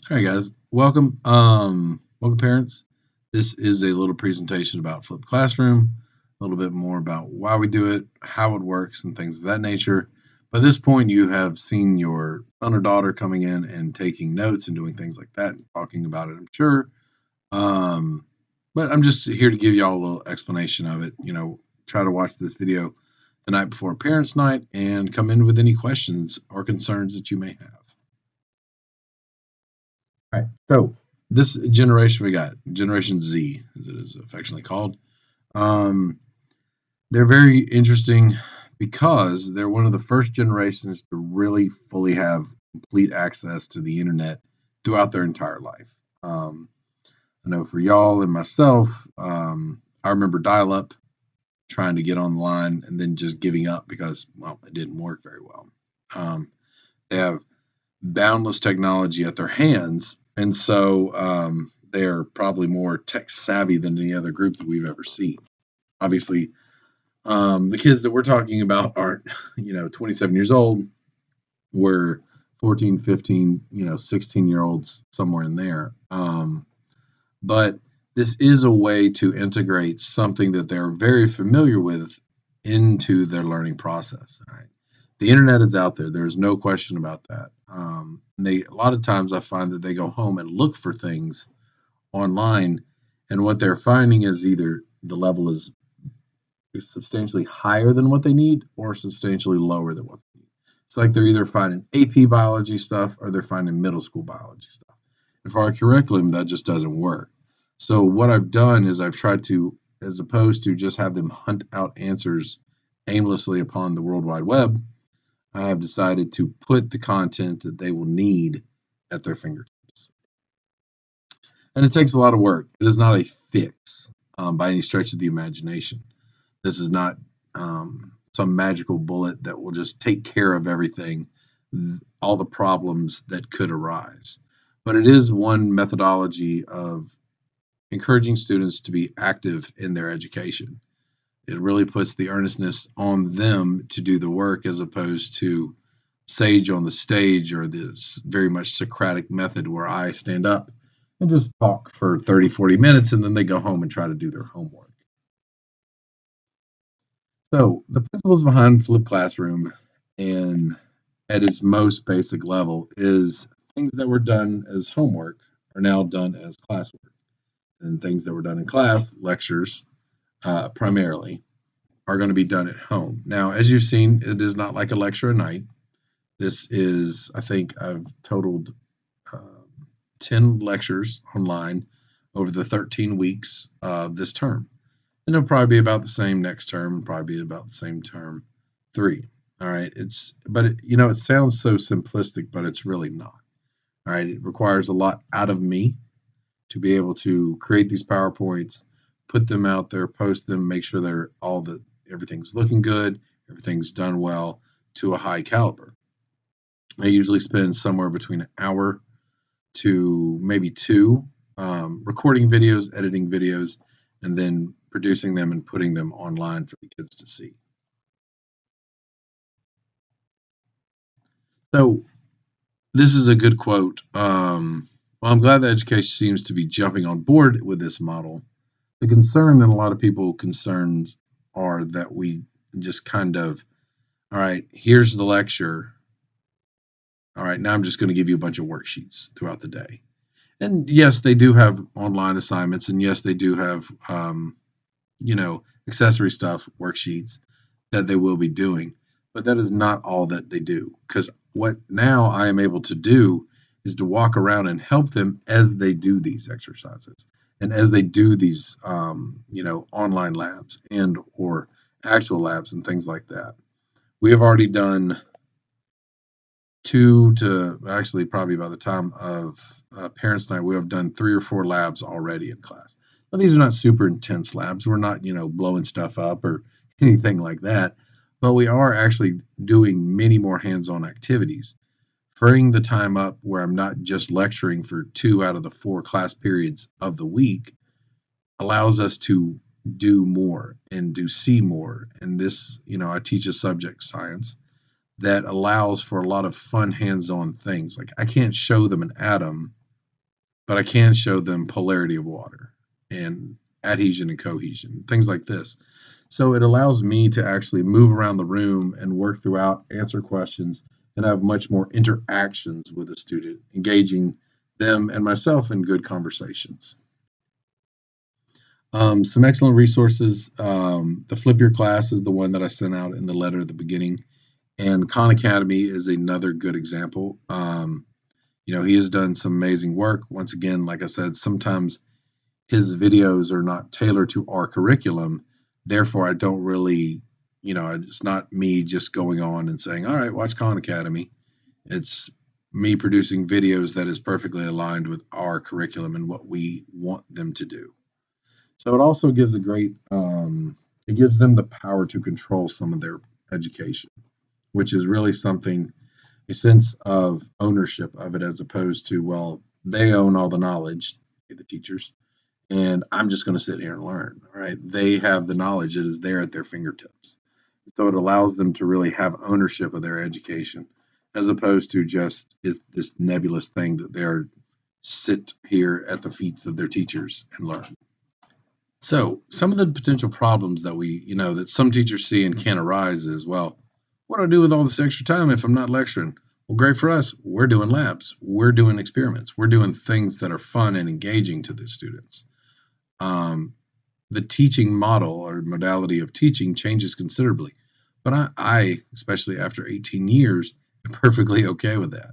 All right, guys. Welcome. Welcome, parents. This is a little presentation about Flipped Classroom, a little bit more about why we do it, how it works, and things of that nature. By this point, you have seen your son or daughter coming in and taking notes and doing things like that and talking about it, I'm sure. Um, but I'm just here to give y'all a little explanation of it. Try to watch this video the night before parents' night and come in with any questions or concerns that you may have. All right. So this generation we got, Generation Z, as it is affectionately called. Um, they're very interesting because they're one of the first generations to really fully have complete access to the internet throughout their entire life. I know for y'all and myself, I remember dial up, trying to get online and then just giving up because, well, it didn't work very well. They have boundless technology at their hands, and so they're probably more tech savvy than any other group that we've ever seen. Obviously, the kids that we're talking about aren't, 27 years old. We're 14, 15, 16-year-olds, somewhere in there. But this is a way to integrate something that they're very familiar with into their learning process. All right. The internet is out there. There's no question about that. They a lot of times I find that they go home and look for things online, and what they're finding is either the level is substantially higher than what they need or substantially lower than what they need. It's like they're either finding AP biology stuff or they're finding middle school biology stuff. And for our curriculum, that just doesn't work. So what I've done is I've tried to, as opposed to just have them hunt out answers aimlessly upon the World Wide Web, I have decided to put the content that they will need at their fingertips. And it takes a lot of work. It is not a fix by any stretch of the imagination. This is not some magical bullet that will just take care of everything, all the problems that could arise. But it is one methodology of encouraging students to be active in their education. It really puts the earnestness on them to do the work as opposed to sage on the stage or this very much Socratic method where I stand up and just talk for 30, 40 minutes and then they go home and try to do their homework. So, the principles behind Flipped Classroom and at its most basic level is things that were done as homework are now done as classwork. And things that were done in class, lectures primarily, are going to be done at home. Now, as you've seen, it is not like a lecture a night. This is, I think, I've totaled uh, 10 lectures online over the 13 weeks of this term. And it'll probably be about the same next term, probably be about the same term three. All right. It sounds so simplistic, but it's really not. All right. It requires a lot out of me to be able to create these PowerPoints, put them out there, post them, make sure everything's looking good, everything's done well to a high caliber. I usually spend somewhere between an hour to maybe two recording videos, editing videos, and then producing them and putting them online for the kids to see. So this is a good quote. Well, I'm glad that education seems to be jumping on board with this model. The concern that a lot of people concerns are that we just kind of, all right, here's the lecture. All right, now I'm just going to give you a bunch of worksheets throughout the day. And yes, they do have online assignments, and yes, they do have, accessory stuff, worksheets that they will be doing. But that is not all that they do. Because what now I am able to do is to walk around and help them as they do these exercises and as they do these, online labs and or actual labs and things like that. We have already done two to actually probably by the time of parents night, we have done three or four labs already in class. Now, these are not super intense labs. We're not, blowing stuff up or anything like that, but we are actually doing many more hands-on activities, freeing the time up where I'm not just lecturing for two out of the four class periods of the week allows us to do more and do see more. And this, I teach a subject science that allows for a lot of fun hands-on things. Like I can't show them an atom but I can show them polarity of water and adhesion and cohesion, things like this. So it allows me to actually move around the room and work throughout, answer questions, and have much more interactions with the student, engaging them and myself in good conversations. Some excellent resources. The Flip Your Class is the one that I sent out in the letter at the beginning, and Khan Academy is another good example. He has done some amazing work. Once again, like I said, sometimes his videos are not tailored to our curriculum. Therefore, I don't really, it's not me just going on and saying, all right, watch Khan Academy. It's me producing videos that is perfectly aligned with our curriculum and what we want them to do. So it also gives it gives them the power to control some of their education, which is really something, a sense of ownership of it as opposed to, well, they own all the knowledge, the teachers, and I'm just going to sit here and learn. All right. They have the knowledge, it is there at their fingertips. So it allows them to really have ownership of their education as opposed to just this nebulous thing that they're sit here at the feet of their teachers and learn. So, some of the potential problems that that some teachers see and can arise is, well, what do I do with all this extra time if I'm not lecturing? Well, great for us. We're doing labs, we're doing experiments, we're doing things that are fun and engaging to the students. Um, the teaching model or modality of teaching changes considerably, but I especially after 18 years, am perfectly okay with that.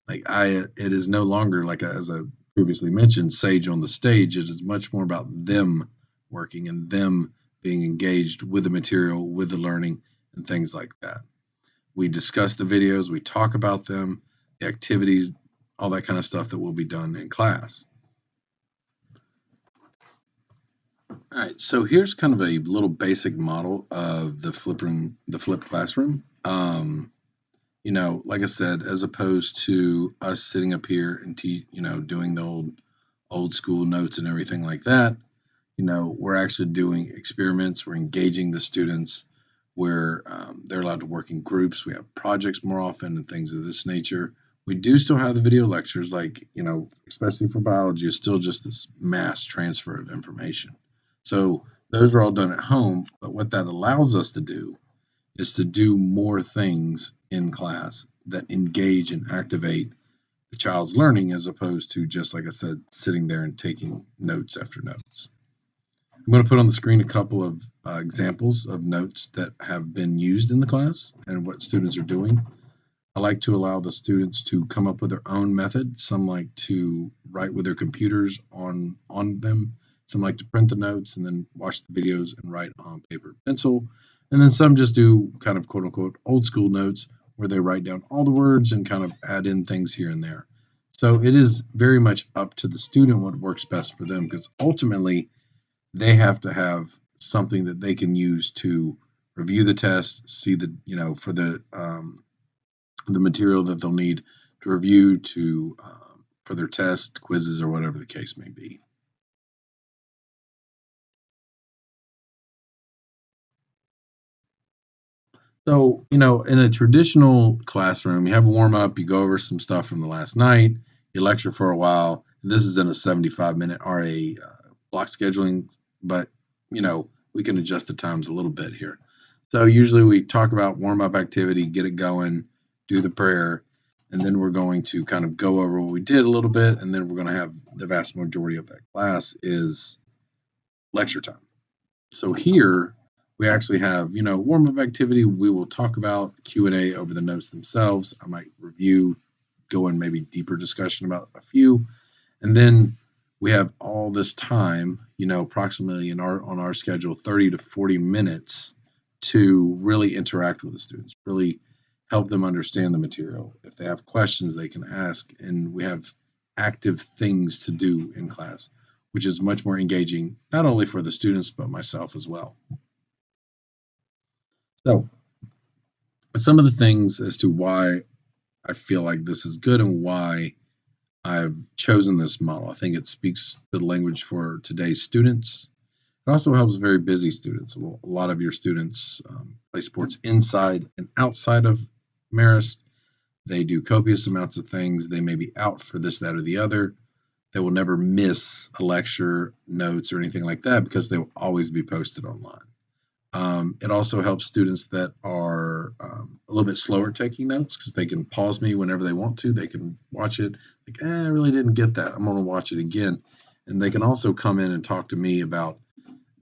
It is no longer like as I previously mentioned, sage on the stage. It is much more about them working and them being engaged with the material, with the learning, and things like that. We discuss the videos, we talk about them, the activities, all that kind of stuff that will be done in class. All right, so here's kind of a little basic model of the flipped classroom. Like I said, as opposed to us sitting up here and doing the old school notes and everything like that, we're actually doing experiments. We're engaging the students. They're allowed to work in groups. We have projects more often and things of this nature. We do still have the video lectures, like especially for biology, is still just this mass transfer of information. So those are all done at home. But what that allows us to do is to do more things in class that engage and activate the child's learning as opposed to just, like I said, sitting there and taking notes after notes. I'm going to put on the screen a couple of examples of notes that have been used in the class and what students are doing. I like to allow the students to come up with their own method. Some like to write with their computers on them. Some like to print the notes and then watch the videos and write on paper and pencil. And then some just do kind of quote unquote old school notes where they write down all the words and kind of add in things here and there. So it is very much up to the student what works best for them because ultimately they have to have something that they can use to review the test, see for the material that they'll need to review for their test, quizzes, or whatever the case may be. So, in a traditional classroom, you have a warm up, you go over some stuff from the last night, you lecture for a while. This is in a 75-minute RA block scheduling, but, we can adjust the times a little bit here. So, usually we talk about warm up activity, get it going, do the prayer, and then we're going to kind of go over what we did a little bit, and then we're going to have the vast majority of that class is lecture time. So here we actually have, warm up activity. We will talk about Q&A over the notes themselves. I might review, go in maybe deeper discussion about a few, and then we have all this time, approximately on our schedule, 30 to 40 minutes to really interact with the students, really help them understand the material. If they have questions, they can ask, and we have active things to do in class, which is much more engaging, not only for the students, but myself as well. So, some of the things as to why I feel like this is good and why I've chosen this model. I think it speaks the language for today's students. It also helps very busy students. A lot of your students play sports inside and outside of Marist. They do copious amounts of things. They may be out for this, that, or the other. They will never miss a lecture, notes, or anything like that because they will always be posted online. It also helps students that are a little bit slower taking notes because they can pause me whenever they want to. They can watch it, like, I really didn't get that. I'm going to watch it again. And they can also come in and talk to me about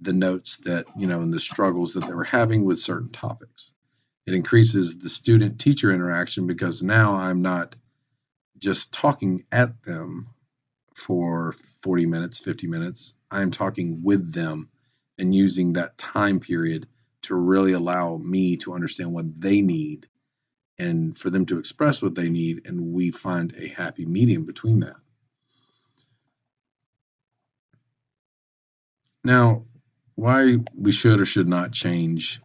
the notes that, and the struggles that they were having with certain topics. It increases the student teacher interaction because now I'm not just talking at them for 40 minutes, 50 minutes. I'm talking with them and using that time period to really allow me to understand what they need and for them to express what they need. And we find a happy medium between that. Now, why we should or should not change,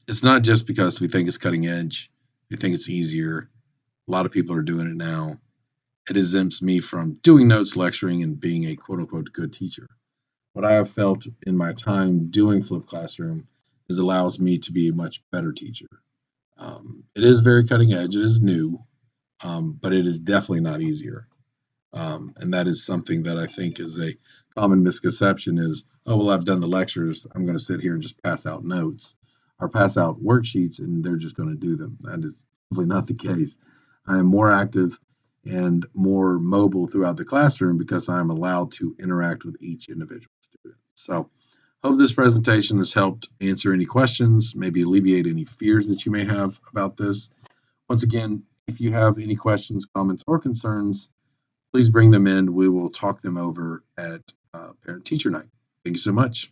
it's not just because we think it's cutting edge, we think it's easier. A lot of people are doing it now. It exempts me from doing notes, lecturing, and being a quote unquote good teacher. What I have felt in my time doing flipped classroom is allows me to be a much better teacher. It is very cutting edge. It is new, but it is definitely not easier. And that is something that I think is a common misconception is, oh, well, I've done the lectures. I'm going to sit here and just pass out notes or pass out worksheets and they're just going to do them. That is definitely not the case. I am more active and more mobile throughout the classroom because I'm allowed to interact with each individual student. So, hope this presentation has helped answer any questions, maybe alleviate any fears that you may have about this. Once again, if you have any questions, comments, or concerns, please bring them in. We will talk them over at Parent Teacher Night. Thank you so much.